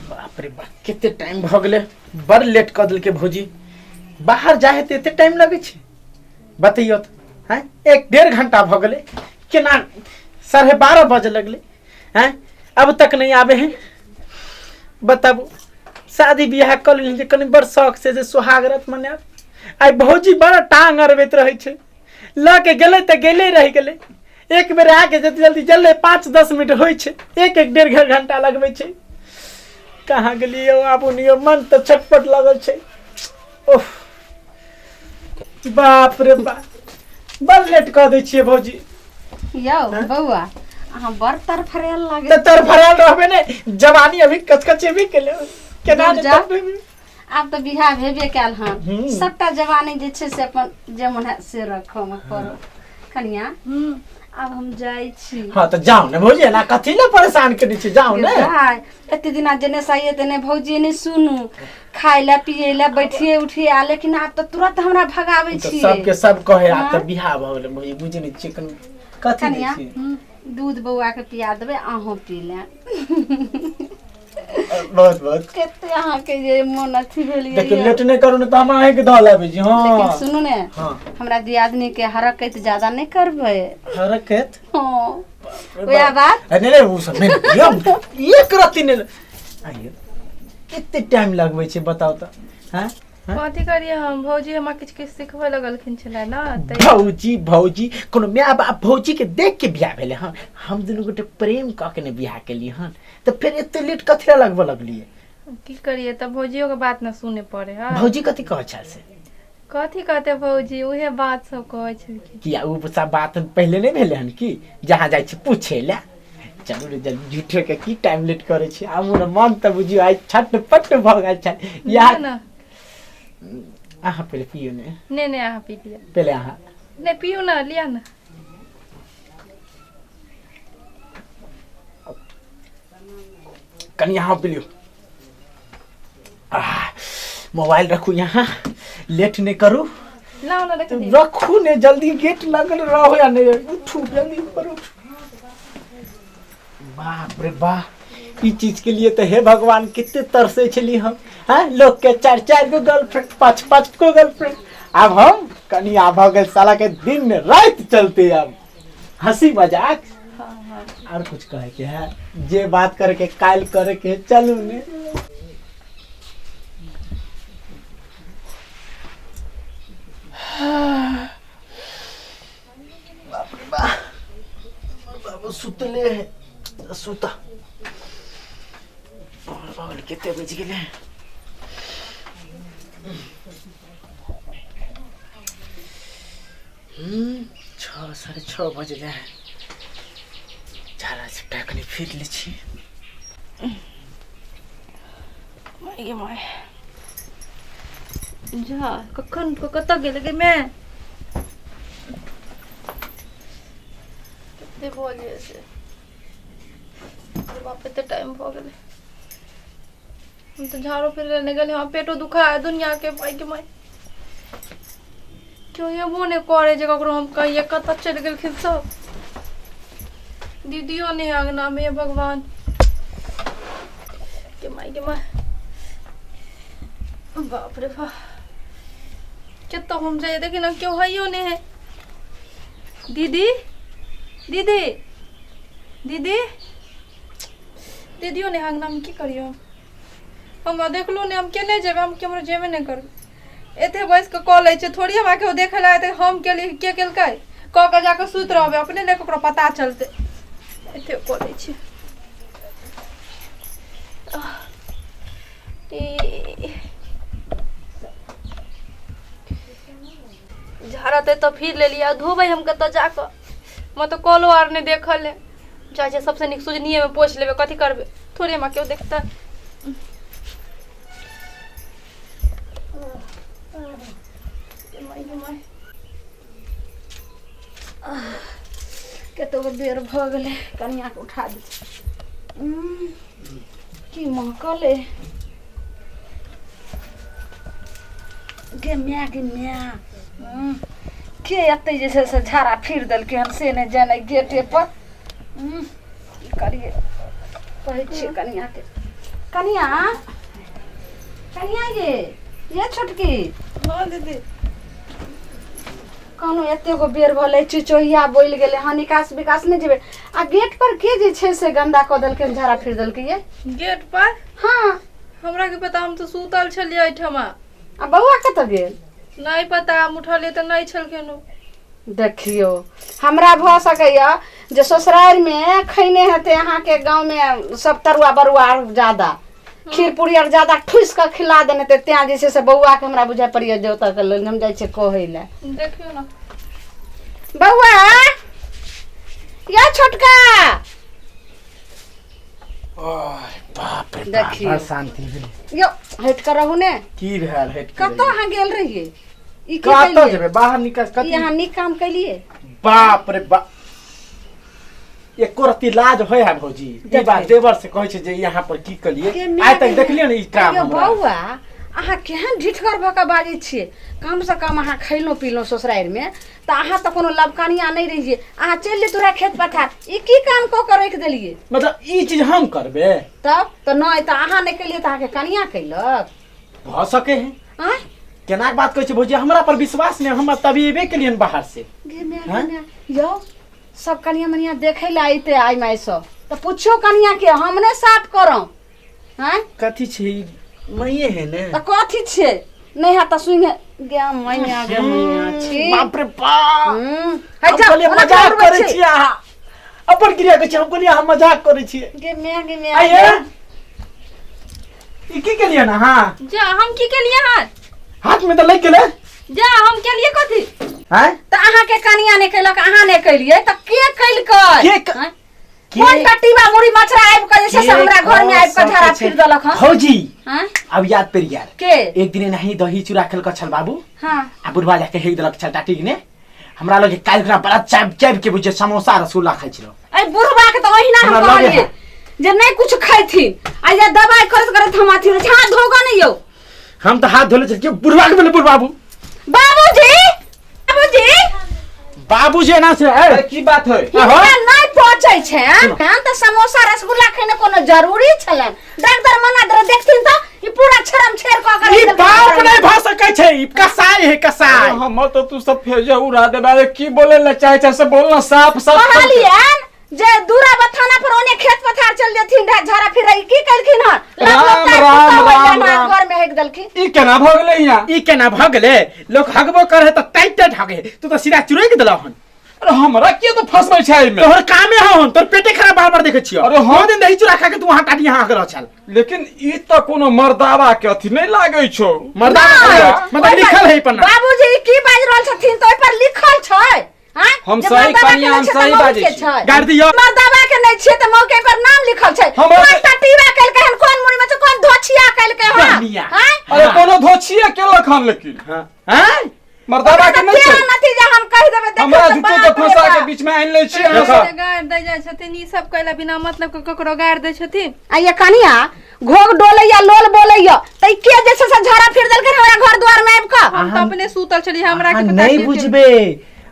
बाप रे बाप कितने टाइम भ गेले बड़ लेट कर दिल के भौजी बाहर जाए तो एते टाइम लगे छे बतैयो तो हैं 1-1.5 घंटा भ गेले केना 12:30 बजे लगले हैं अब तक नहीं आवे हैं बताबू शादी ब्याह कर ली कनी बड़ शौक से सुहागरत मनाब आई भौजी बड़ा टांग अरबैत रहे छे ल के गेले त गेले रह गेले एक बेर आके जल्दी जल्दी जल्दी 5-10 मिनट होई छे 1-1.5 घंटा लगबे छे कहाँ गेलियो आबुनियो मन तो छटपट लगल छे ओह बाप रे बाप बड़ लेट कर दै छियै भौजी यौ बौआ अहाँ बड़ तरफरेल लागे तरफरेल रहबे ने जवानी अभी कचकचे भी केले केना आब तो बिहार भेबे कैल हन सबटा जवानी जे छे से अपन जेमन है से रखो में करो कनिया अब हम जाई छी हां तो जाओ ने भौजी ना कथि ले परेशान करनी छी जाओ ने हाय एते दिना जने सही तने भौजी ने सुनू खाय ला पिए ला बैठिए उठिए आ लेकिन आप तो तुरंत हमरा भगावे छी सबके सब कहे आ त बिहार भ गेले भौजी बुझे नहीं चिकन कथि नहीं छी दूध बौआ के पिया देबे आहो पी ले बहुत बहुत केते अहाँ के जे मन अथि भेलिए देखिए लेट नहीं करू न त हम आए के ध लेबे जी हां लेकिन सुनू ने हमरा दियादनी के हरकत ज्यादा नहीं करबे हरकत हां ओया बात नहीं नहीं वो सब नहीं एक रत्ती ने आइए कितने टाइम लगबै छै बताओ त हैं कथी करिए हम भौजी हमरा किछ सिखबै लगलखिन छलै ना भौजी कोनो माय बाप भौजी के देख के बियाह भेले हन हम दुनू गोटे प्रेम क के ने बियाह केली हन त फिर एते लेट कथि लगबो लगलिए की करिए त भौजियो के बात न सुने पड़े हां भौजी कथि कहै छै से कथी कहते भौजी उहे बात सब कहै छै कि उ सब बात पहले नहीं भेले हन कि जहां जाय छै पूछे ला चलू रे जल्दी झूठे के की टाइम लेट करे छी हमर मन त बुझियो आइ छटपट भ गेल छै यार ना आहा पहले पियो ने ने आहा पी लिया पहले आहा ने पियो ना लिया ना कनी यहाँ पे लियो मोबाइल रखू यहाँ लेट नहीं करू लाओ ना रखू ने जल्दी गेट लगल रहो या नहीं उठू जल्दी ऊपर उठ बाप रे बाप ई चीज के लिए तो हे भगवान कितने तरसे छली हम हैं लोग के 4-4 गो गर्लफ्रेंड 5-5 गो गर्लफ्रेंड अब हम कनी आभा गल साला के दिन रात चलते अब हंसी मजाक और कुछ कहे के है जे बात करके काल करे के चलू ने बाप रे बाबू सुतले सुता और बाबू कितने बज गए 6-6:30 बज गए झाला छिटा कनी फिर ले छी माय माय जा कखन को कत गेल गे मैं कितने बजे से बाप रे टाइम हो गेल हम तो झाड़ो फिर लेने गए हाँ पेटो दुखा है दुनिया के भाई के माय क्यों ये वो ने करे जे ककरो हम कहिए कत चल गेलखिन सब दीदियों ने अंगना में भगवान के माय बाप रे बाप कितना हम जाए देखिए ना क्यों है ने है दीदी दीदी दीदी दीदियों ने अंगना में की करियो हम देखलो ने हम केने जेबे हम केमरो जेबे नहीं कर एते बस के कॉल है थोड़ी हम आके देखे ला एते हम के लिए के केलकै क के जाके सुत रहबे अपने ने ककरो पता चलते एते कॉल है झाड़ते तो फिर ले लिया धोबे हम कत जाकर मैं तो कॉलो आर नहीं देखल है चाहे सबसे निक सुजनिए में पोछ लेबे कथी करबे थोड़ी हम क्यों देखता कतो बेर भ गेले कनिया के उठा दी की महकले गे म्या के एते जे से झाड़ा फिर देलकै हम से नहीं जाने गेटे पर की करिए कहै छी कनिया के कनिया कनिया ये छोटकी हाँ दीदी कहनो एते गो बेर भले चिचोहिया बोल गेले हाँ निकास विकास नहीं जेबे आ गेट पर के जे छे से गंदा क देल के झाड़ा फिर देल के ये गेट पर हाँ हमरा के पता, हम तो सुतल छलिए एठमा। आ बउआ कत गेल नहीं पता, हम उठलिए तो नहीं छलखिन। देखियो हमरा भ सकैया जे ससुराल में खैने हेते यहाँ के गांव में सब तरुआ बरुआ ज्यादा खीर पूरी आर ज्यादा ठुस के खिला देने ते त्या जैसे से बउआ के हमरा बुझा पड़िए देवता के लेल हम जाय छे कहै ले। देखियो ना बउआ या छोटका ओह बाप रे बाप, देखियो। बड़ शांति भेल। यो हट कर रहू ने की भेल हट के कत हां गेल रहिए ई की कत कइलिए जेबे बाहर निकल कत यहाँ नी काम कइलिए बाप रे बाप एको रति लाज होय है भौजी। ई बात देवर से कहै छै जे यहाँ पर की कलिए आइ तक देखलिए ने ई काम हमरा। बउआ अहाँ केहन ढिठगर भऽ के बाजै छियै, कम से कम अहाँ खैलो पीलो ससुराल में त अहाँ त कोनो लबकानिया नहीं रहिए, अहाँ चल ले तोरा खेत पथार ई की काम क के रख देलिए। मतलब ई चीज हम करबे तब त नहीं त अहाँ नहीं कलिए त अहाँ के कनिया कैलक भ सके है। आय केना बात कहै छै भौजी, हमरा पर विश्वास नहीं, हम तभी एबे केलिए बाहर से। गे मैं यो सब कनिया मनिया देखे ला आइते आई माय सब त पूछो कनिया के हमने साफ करौ हैं कथी छै मैये है ने त कथी छे नहीं है त सुने गे मैया छी बाप रे बाप। है हम जा कहलिए मजाक करै छी अहाँ, अपन क्रिया कहै छी, हम कहलिए हम मजाक करै छी। गे मैं आइए ई की केलिए ना हां जा हम की केलिए हाथ में त लग गेले जा हम केलिए कथी हैं त अहाँ के कनिया ने कैलक अहाँ ने कैलिए त के कैलकै के कोन टटीबा मुड़ी मछरा आइब के जैसे से हमरा घर में आइब के झाड़ा फिर देलक हां भौजी हैं अब याद पर यार के एक दिन नहीं दही चूड़ा खेल कर छल बाबू हां आ बुढ़वा जाके हेक देलक छल टाटी ने हमरा लगे काल खुना बड़ा चाप चाप के बुझे समोसा रसगुल्ला खाइ छिलो। ए बुढ़वा के त ओहिना हम हमरा लगे कहलिए जे नहीं कुछ खैथिन आ ये दवाई करत हम अथी हाथ धोगा नहीं यो हम तो हाथ धोले छल के बुढ़वा के बोले बाबू बाबूजी बाबूजी बाबूजी ना से ए की बात है? आहो नहीं पहुंचे छे हम त समोसा रसगुल्ला खाने कोनो जरूरी छलन डॉक्टर मना दर देखथिन त ई पूरा छरम छेर क कर ई बाप नहीं भ सकै छै, ई कसाई है कसाई। हम तो तू सब फेजा उड़ा दे बारे की बोले ले चाहे चाहे से बोलना साफ साफ। कहलियन जे दूरा बथाना पर ओने खेत पथार चल जेथिन झाड़ा फिर की कलखिन ह राम राम राम घर में हेक दलखिन ई केना भ गेलै यहाँ? ई केना भ गेले, लोग हगबो करे त टाइट टाइट हगे, तू तो सीधा चुरैक देला हन। अरे हमरा के तो फसबै छै एमे। तोहर कामे हन, तोर पेटे खराब बार बार देखे छियो। अरे हो दिन दही चूड़ा खा के तू वहां टाटी यहां आके रहल। लेकिन ई तो कोनो मर्दावा के अथी नहीं लागै छौ। मर्दा मतलब लिखल है पन्ना। बाबूजी की बाज रहल छथिन तो ओइ पर लिखल छै हैं हम सही कनिया हम सही बाजै छी। गाड़ दियो मर्दावा के नहीं छै त मौके पर नाम लिखल छै। हमरा कोन टटीवा कल के हन कोन मुड़ी में से कोन धोछिया कल के हन बहनिया। हैं अरे कोनो धोछिए केलक हन लेकिन हैं मर्दावा के नहीं छै। नतीजा हम कह देबे देख हमरा झूठो के फंसा के बीच में आइन ले छी अहाँ सब। गाड़ दे जाय छथिन ई सब कहला बिना मतलब के ककरो गाड़ दे छथिन। आ ये कनिया घोग डोलैया लोल बोलैया त के जैसे से झाड़ा फिर देल के हमरा घर द्वार में आइब का हम तो अपने सूतल छली, हमरा के अहाँ पता नहीं बुझबे,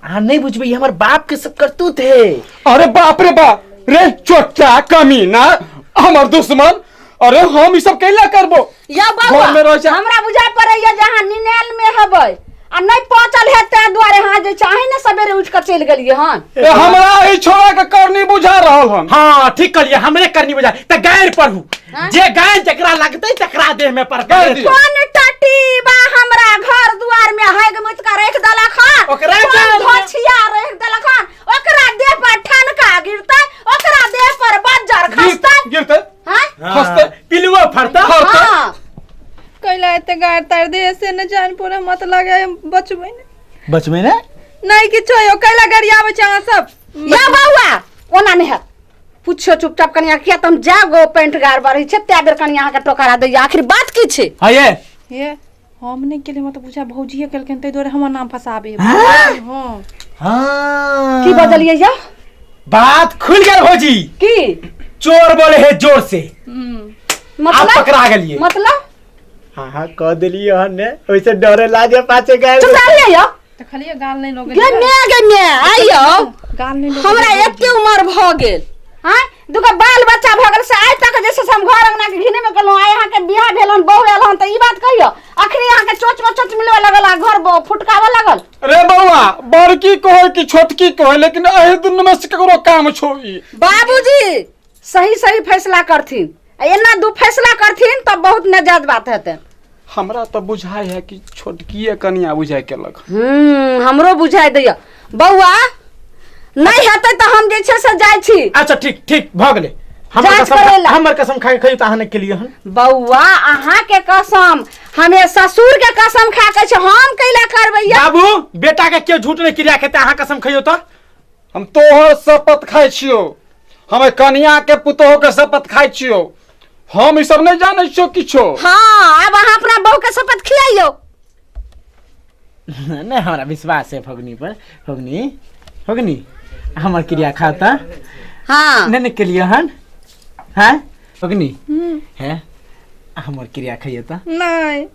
अहाँ नहीं बुझबे, ये हमर बाप के सब करतूत है। अरे बाप रे बाप रे चोटा कमीना हमर दुश्मन। अरे हम ई सब कैला करबो? या घर में रह बाबा जा। हमरा बुझा पड़ैया जहां निनेल में हबै आ नहीं पहुंचल है ते द्वारे हां जे चाहे ने सवेरे उठ कर चल गेलिए हन। ए हमरा ई छोरा के करनी बुझा रहल हन। हाँ ठीक करिए, हमरे करनी बुझा त गायर पढ़ू, हाँ? जे गाय जकरा लगतै तकरा देह में पर गाड़ दियो। कोन टटीबा हमरा घर द्वार में हैग मुत का रख देलक हन ओकरा कोन गाड़ दियो। धोछिया रख देलक हन ओकरा देह पर ठनका गिरतै ओकरा देह पर बज्जर खसतै गिरते हैं खसतै पिलुआ फरता। हां कहला एते गाड़ तार दे से न जान पूरा मत लगे बचबै ने बचबे ने नहीं किछो यो कहला गरियाबै छ अहाँ सब। या बउआ ओना नहीं है पूछो चुपचाप कनिया किया तुम जागो पेंट गार बारी छे त्या बेर कनिया के टोकरा दे आखिर बात की छे। हां ये हे हम नहीं केले मत पूछा भौजीए केलकन तै दोरे हमर नाम फसाबे। हाँ? हां हां की बदलिए या बात खुल गेल भौजी, की चोर बोले है जोर से। आप मतलब पकड़ा गेलिए। मतलब हाँ हाँ कह दिलिए हन ने, वैसे डरे लाजे पाछे गए। चुप रह या त खलिए गाल नहीं लोगे गे मैं आइयो गाल नहीं लोगे हमरा एते उम्र भ गेल हां दुगो बाल बच्चा भगल से आज तक जैसे हम घर अंगना के घिने में गलो आए यहाँ के बियाह भेलन बहु एलन त ई बात कहियो अखनी यहाँ के चोच में चोच मिलवे लगल आ घर फुटकावे लगल। अरे बउआ बड़की कहे कि छोटकी कहे लेकिन एही दुनु में से ककरो काम छोई। बाबूजी सही सही फैसला करथिन एना दू फैसला करथिन तब बहुत नजात बात हेते। हमरा तो बुझाई है कि छोटकी कनिया बुझाई केलक। हमरो बुझाई दैया बउआ नहीं हेते त हम जे छै से जाय छी। अच्छा ठीक ठीक भ गेले हमर कसम खाइ खइ त अहाँ के लिए हन बउआ अहाँ के कसम हमें ससुर के कसम खा के छै हम कैला करबैया। बाबू बेटा के क्यों झूठ नहीं क्रिया खेते अहाँ कसम खइयो त हम तोहर शपथ खाइ छियो हमें कनिया के पुतोह के शपथ खाइ छियो हम ई सब नहीं जाने छियो किछो। हां अब अहाँ अपना बहू के शपथ खियाइयो। नहीं हमरा विश्वास है भगनी पर भगनी हमर क्रिया खाता हां नहीं के लिए हन हैं भगनी है हमर क्रिया खइयो त नहीं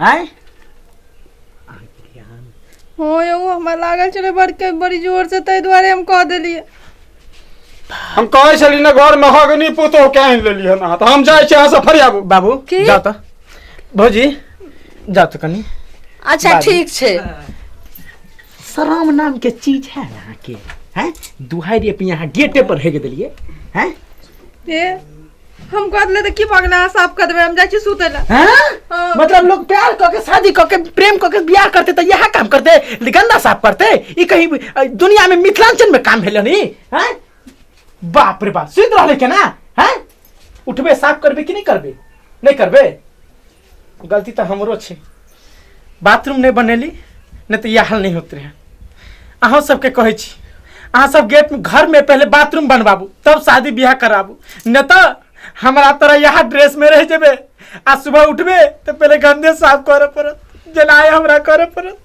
आय हो यो हमरा लागल चले बड़ी जोर से तै द्वारे हम कह देलिए। हम कहे छली ना घर में हगनी पुतोह के आइन लेली ना त हम जाय छी अहाँ से फरियाबू। बाबू जाओ त भौजी जाओ त कनी। अच्छा ठीक छे शरम नाम के चीज है यहाँ के हैं दुहाई रे यहाँ गेटे पर हेग देलिए हैं ए हम कह देले त की पगला साफ कर देबे हम जाय छी सुते ला। हाँ? मतलब लोग प्यार करके शादी करके प्रेम करके ब्याह करते तो यह काम करते गंदा साफ करते ये कहीं दुनिया में मिथिलांचल में काम भेल नहीं हैं बाप रे बाप सुध रहले के ना हैं उठबे साफ करबे कि नहीं करबे नहीं करबे गलती तो हमरो छे बाथरूम नहीं बनेली नहीं तो यह हाल नहीं होते रहे। अहाँ सबके कहे छी अहाँ सब गेट में घर में पहले बाथरूम बनवाबू तब शादी ब्याह कराबू न तो हमारा तरह यहाँ ड्रेस में रह जेबे आ सुबह उठबे तो पहले गंदे साफ करे पड़त जलाए हमरा करे पड़त।